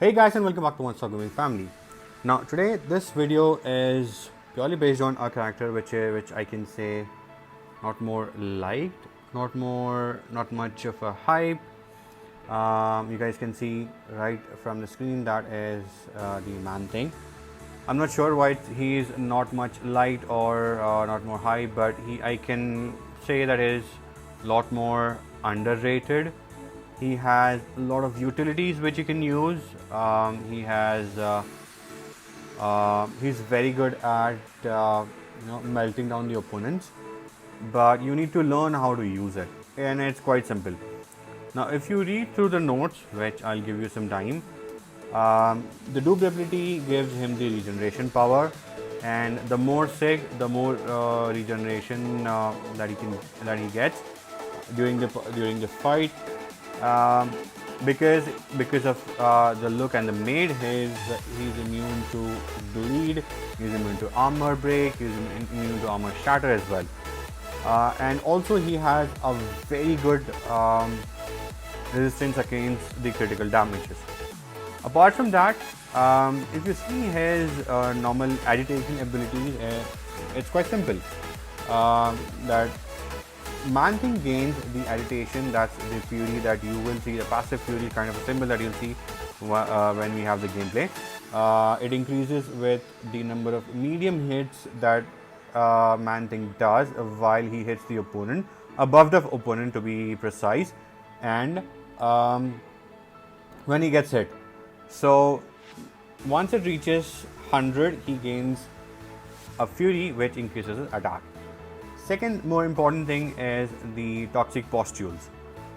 Hey guys, and welcome back to One Star Gaming Family. Now today this video is purely based on a character which I can say not more liked, not much of a hype. You guys can see right from the screen that is the Man Thing. I'm not sure why he is not much liked or not more hype, but I can say that is a lot more underrated. He has a lot of utilities which you can use. He's very good at melting down the opponents, but you need to learn how to use it, and it's quite simple. Now, if you read through the notes, which I'll give you some time, the dupe ability gives him the regeneration power, and the more sig, the more regeneration that he gets during the fight. Because of the look and the made, he's immune to bleed, he's immune to armor break, he's immune to armor shatter as well, and also he has a very good resistance against the critical damages. Apart from that, if you see his normal agitation abilities, it's quite simple. That Man Thing gains the agitation, that's the fury that you will see, the passive fury kind of a symbol that you'll see when we have the gameplay. It increases with the number of medium hits that Man Thing does while he hits the opponent, above the opponent to be precise, and when he gets hit. So once it reaches 100, he gains a fury which increases his attack. Second more important thing is the toxic pustules.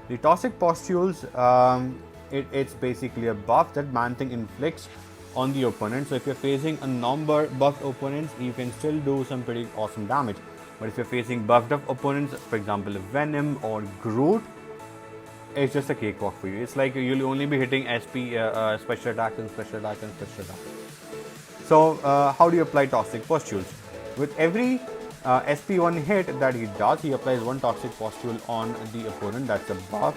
The toxic pustules, it's basically a buff that Man Thing inflicts on the opponent. So if you're facing a non-buffed opponents, you can still do some pretty awesome damage. But if you're facing buffed up opponents, for example Venom or Groot, it's just a cakewalk for you. It's like you'll only be hitting SP, special attacks and special attacks and special attacks. So how do you apply toxic pustules? With every SP1 hit that he does, he applies one toxic pustule on the opponent, that's a buff.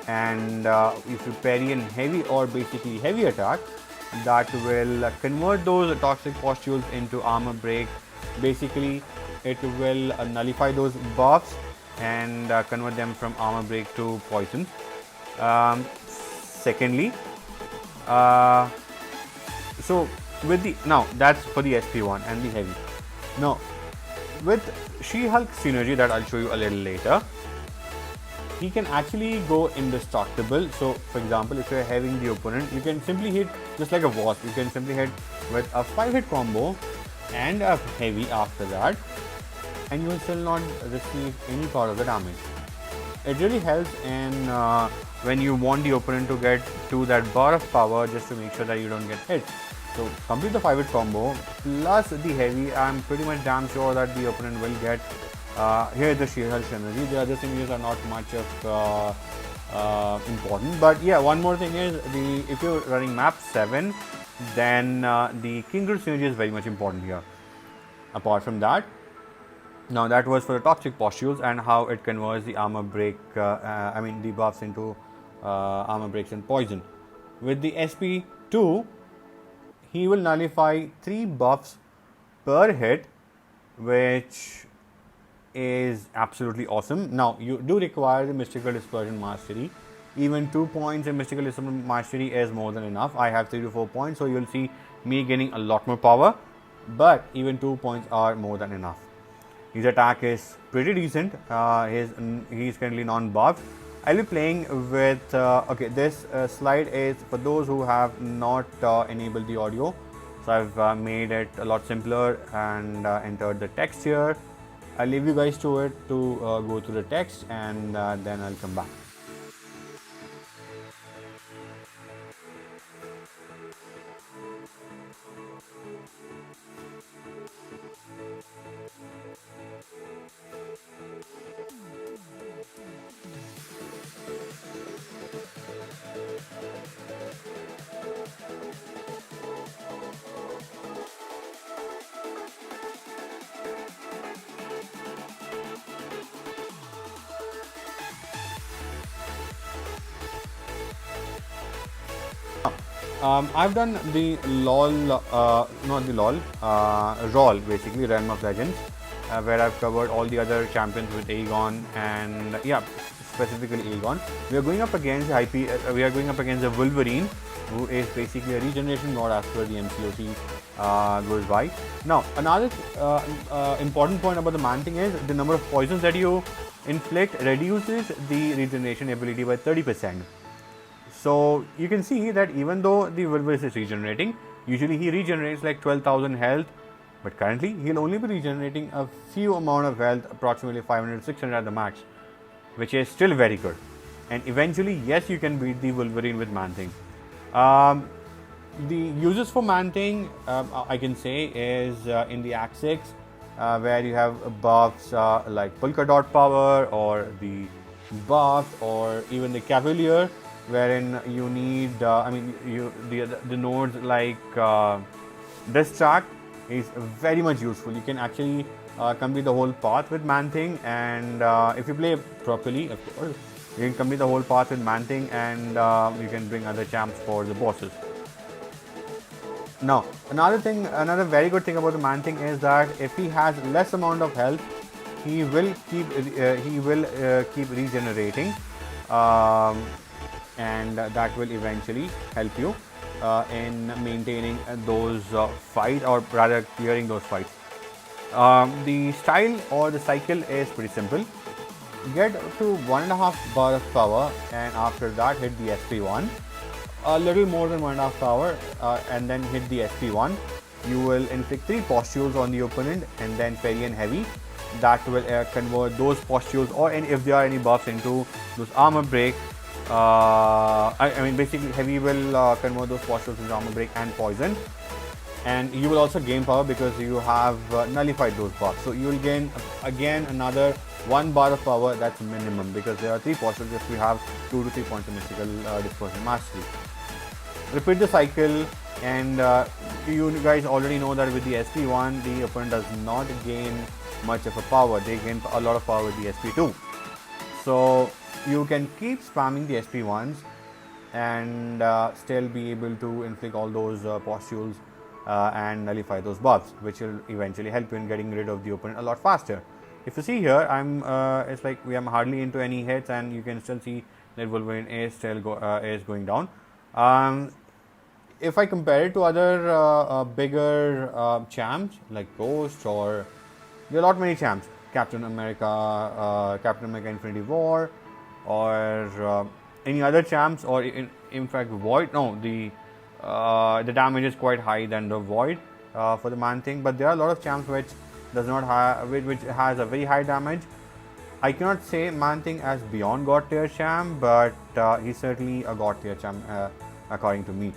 And if you parry in heavy or basically heavy attack, that will convert those toxic pustules into armor break. Basically it will nullify those buffs and convert them from armor break to poison. Secondly, so with the, now that's for the SP1 and the heavy. Now with She-Hulk Synergy that I'll show you a little later, he can actually go indestructible. So for example, if you're having the opponent, you can simply hit just like a wasp. You can simply hit with a 5-hit combo and a heavy after that, and you will still not receive any part of the damage. It really helps in when you want the opponent to get to that bar of power, just to make sure that you don't get hit. So complete the 5-hit combo plus the heavy. I'm pretty much damn sure that the opponent will get. Here the She-Hulk Synergy. The other synergies are not much of important. But yeah, one more thing is if you're running map 7, then the King Groot Synergy is very much important here. Apart from that, now that was for the toxic pustules and how it converts the armor break. The buffs into armor breaks and poison. With the SP2, he will nullify 3 buffs per hit, which is absolutely awesome. Now you do require the Mystical Dispersion Mastery. Even 2 points in Mystical Dispersion Mastery is more than enough. I have 3 to 4 points, so you'll see me gaining a lot more power, but even 2 points are more than enough. His attack is pretty decent. He's currently non-buffed. I'll be playing with, okay, this slide is for those who have not enabled the audio. So I've made it a lot simpler and entered the text here. I'll leave you guys to it to go through the text, and then I'll come back. I've done the LOL, not the LOL, ROL basically, Realm of Legends, where I've covered all the other champions with Aegon and yeah, specifically Aegon. We are going up against we are going up against the Wolverine, who is basically a regeneration god as per the MCOC goes by. Now, another important point about the Man Thing is the number of poisons that you inflict reduces the regeneration ability by 30%. So you can see that even though the Wolverine is regenerating, usually he regenerates like 12,000 health, but currently he'll only be regenerating a few amount of health, approximately 500, 600 at the max, which is still very good. And eventually, yes, you can beat the Wolverine with Man Thing. The uses for Man Thing, I can say, is in the Act 6, where you have buffs like Polka Dot Power or the buff, or even the Cavalier, wherein you need, the nodes like this track is very much useful. You can actually complete the whole path with Man Thing, and if you play properly, of course, you can complete the whole path with Man Thing, and you can bring other champs for the bosses. Now, another very good thing about the Man Thing is that if he has less amount of health, he will keep regenerating, and that will eventually help you in maintaining those fights, or rather clearing those fights. The style or the cycle is pretty simple. Get to 1.5 bar of power, and after that hit the SP1. A little more than 1.5 power, and then hit the SP1. You will inflict 3 pustules on the opponent, and then Fairy and Heavy. That will convert those pustules, or if there are any buffs, into those armor break. Basically Heavy will convert those pustules into armor break and poison, and you will also gain power because you have nullified those buffs. So you will gain again another 1 bar of power. That's minimum, because there are 3 pustules. If you have 2 to 3 points of mystical dispersion mastery. Repeat the cycle, and you guys already know that with the SP1, the opponent does not gain much of a power. They gain a lot of power with the SP2. So you can keep spamming the SP1s and still be able to inflict all those pustules and nullify those buffs, which will eventually help you in getting rid of the opponent a lot faster. If you see here, it's like we am hardly into any hits, and you can still see that Wolverine is still going down. If I compare it to other bigger champs like Ghost, or there are a lot many champs, Captain America Infinity War, or any other champs, or in fact Void. No, the damage is quite high than the Void for the Man Thing, but there are a lot of champs which has a very high damage. I cannot say Man Thing as beyond God tier champ, but he's certainly a God tier champ according to me.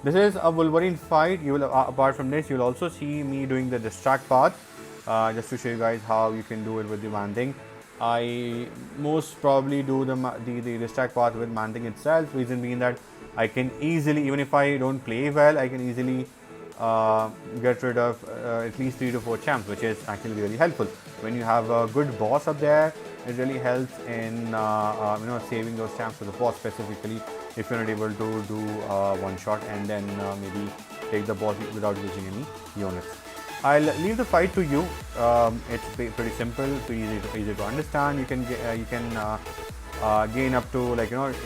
This is a Wolverine fight. You will, apart from this, you will also see me doing the distract path, just to show you guys how you can do it with the Man Thing. I most probably do the distract path with Man Thing itself. Reason being that I can easily, even if I don't play well, I can easily get rid of at least 3 to 4 champs, which is actually really helpful. When you have a good boss up there, it really helps in saving those champs for the boss, specifically if you're not able to do one shot and then maybe take the boss without using any units. I'll leave the fight to you. It's pretty simple, pretty easy to understand. You can gain up to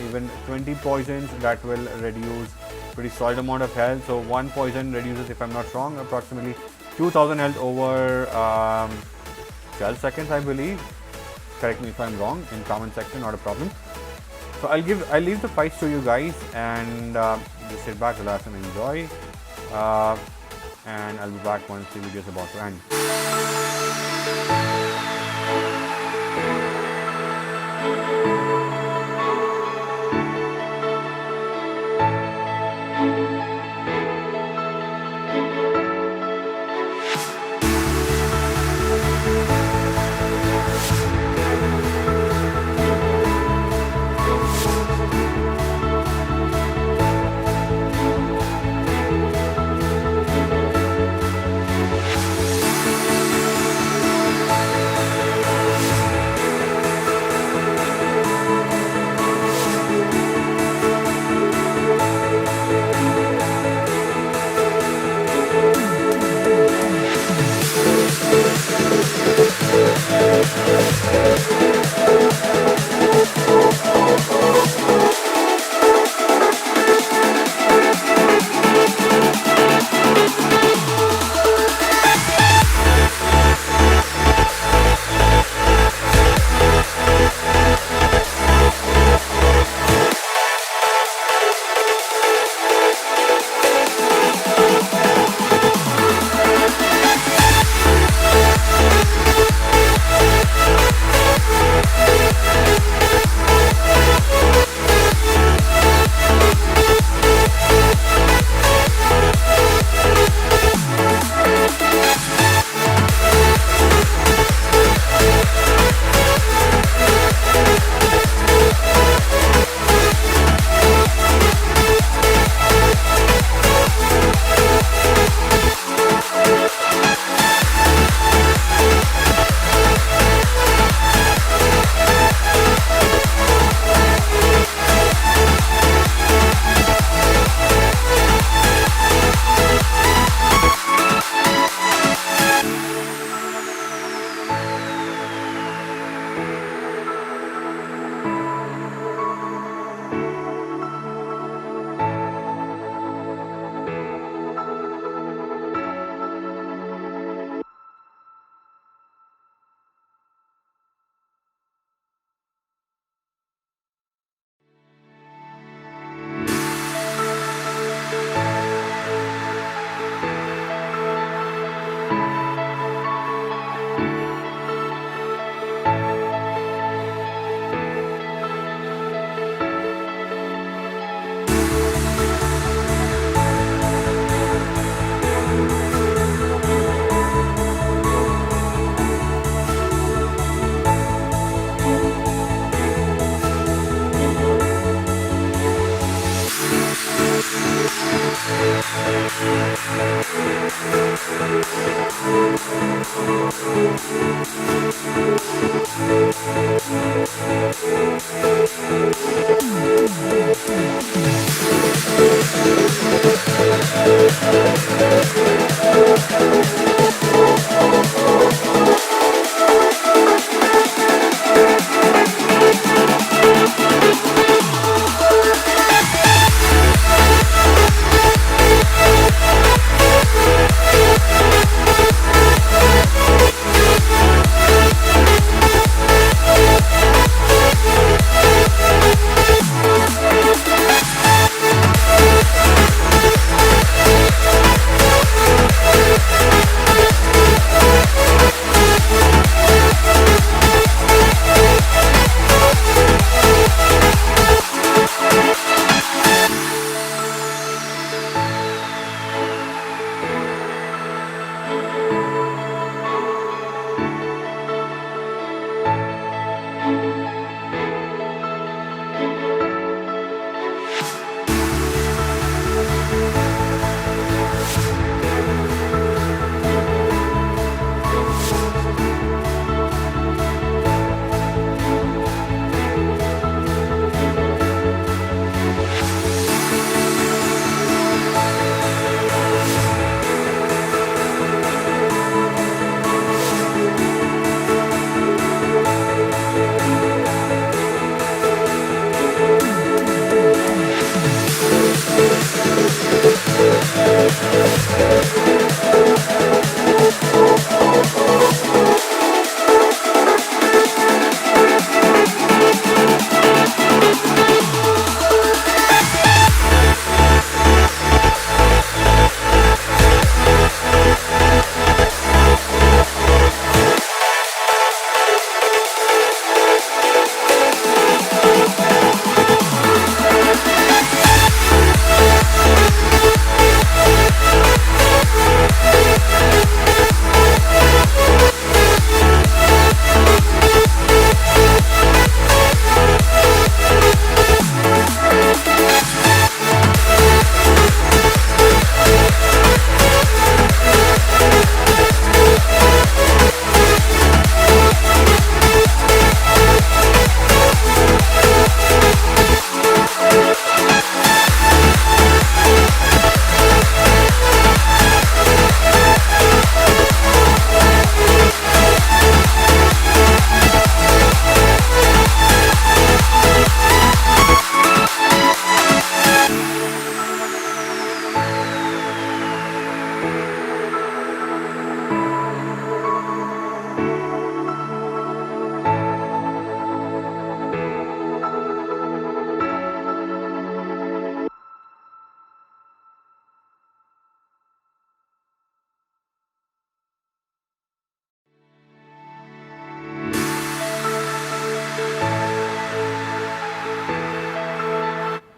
even 20 poisons. That will reduce pretty solid amount of health. So 1 poison reduces, if I'm not wrong, approximately 2000 health over 12 seconds, I believe. Correct me if I'm wrong in comment section, not a problem. So I'll leave the fights to you guys, and just sit back, relax, and enjoy. And I'll be back once the video is about to end.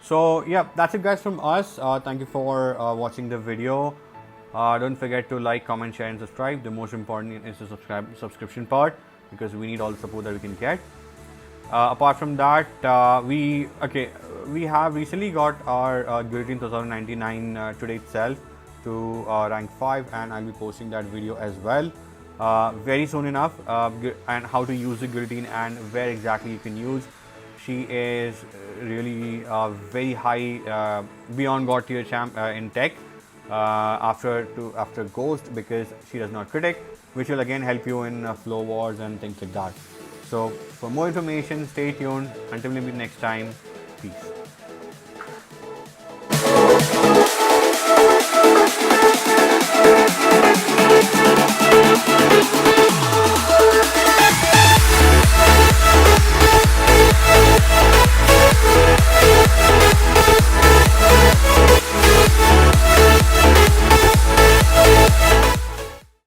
So yeah, that's it guys from us. Thank you for watching the video. Don't forget to like, comment, share and subscribe. The most important is the subscription part, because we need all the support that we can get. Apart from that, we have recently got our Guillotine 2099 today itself to rank 5, and I'll be posting that video as well very soon enough, and how to use the Guillotine and where exactly you can use. She is really very high, beyond god tier champ in tech, after Ghost, because she does not critic, which will again help you in flow wars and things like that. So for more information, stay tuned. Until we meet next time, peace.